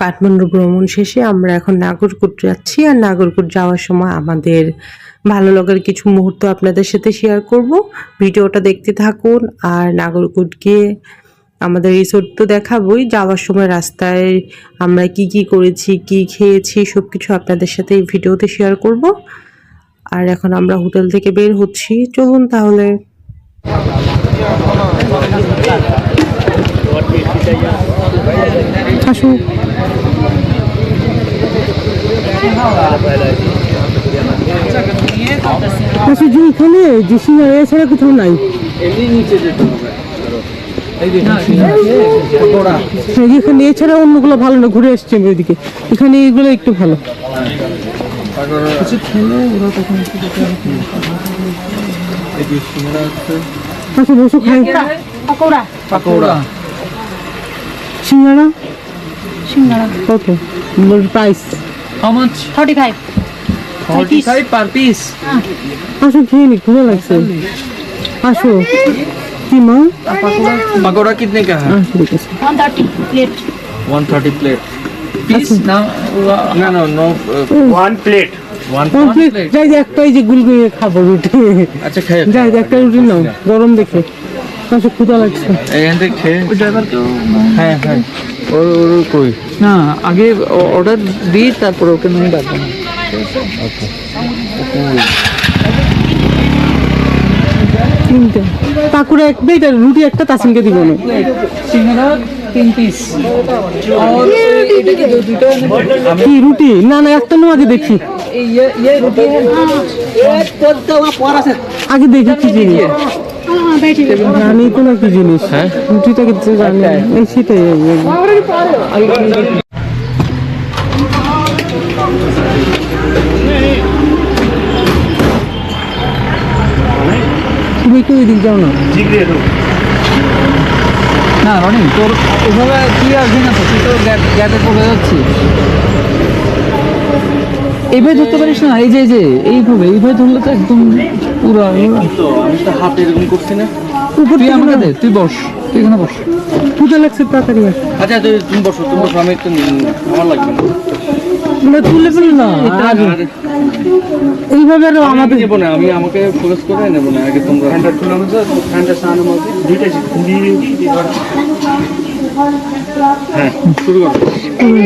কাঠমান্ডু ভ্রমণ শেষে আমরা এখন নাগরকোট যাচ্ছি। আর নাগরকোট যাওয়ার সময় আমাদের ভালো লাগার কিছু মুহূর্ত আপনাদের সাথে শেয়ার করব। ভিডিওটা দেখতে থাকুন। আর নাগরকোট গিয়ে আমাদের রিসোর্ট তো দেখাবই, যাওয়ার সময় রাস্তায় আমরা কি কি করেছি, কি খেয়েছি, সব কিছু আপনাদের সাথে এই ভিডিওতে শেয়ার করব। আর এখন আমরা হোটেল থেকে বের হচ্ছি, চলুন তাহলে। আসুন। আচ্ছা যে এখানে যে সিঙ্গারা এছাড়া কোথাও নাই, এখানে এছাড়া অন্যগুলো ভালো না, ঘুরে আসছি আমি ওইদিকে, এখানে এইগুলো একটু ভালো। আচ্ছা বসো খাই। সিঙ্গারা কত price? How much? 35 45 per piece. আসো খেয়ে নি, খুলে লাগছে। আসো কি মা? पकौड़ा कितने का है? ঠিক আছে। 130 plate 130 plate. Piece now? No. One plate. One complete. plate. যাই যে একটাই যে গুলগুলি খাবো রুটি। अच्छा खाए. যাই যে একটা রুটি নাও গরম দেখে, আসো ক্ষুধা লাগছে। एंड खाए. ड्राइवर को है और कोई ना आगे ऑर्डर दी তারপর ওকে नहीं डालना. ओके. তিনটা পাকুড়া এক প্লেট আর রুটি একটা, তাসিমকে দিব না। सिंगड़ा 3 piece. और এটা কি দুটো কি রুটি? না না একটা নো, আগে দেখি, ये रोटी है. আগে দেখি কি জিনিস। জানি তো না কি জিনিস, রুটিটা কিন্তু জানি এই সেটাই। তুমি একটু ওই দিক যাও না। না রনি তোর ওভাবে কি আসবে না তো, তুই তো গ্যাপে পড়ে যাচ্ছি। এইভাবে ধরতে পারিস না, এই যে এইভাবে ধরলে তো একদম পুরো। আমি তো হাতে এরকম করছি না। তুই আমাকে দে, তুই বস, তুই এখানে বস। ক্ষুধা লাগছে, তাড়াতাড়ি আস। আচ্ছা তুমি বসো, আমি একটু আমার লাগবে না। না তুলে ফেল না, এইভাবে আরো আমাদের নেবো না, আমি আমাকে ফোকাস করে নেবো না। আগে তোমরা হ্যাঁ শুরু করো।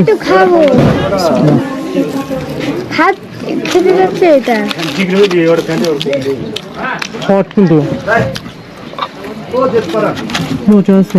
একটু খাবো, হাত খেতে যাচ্ছে এটা। হট কিন্তু মজা আছে।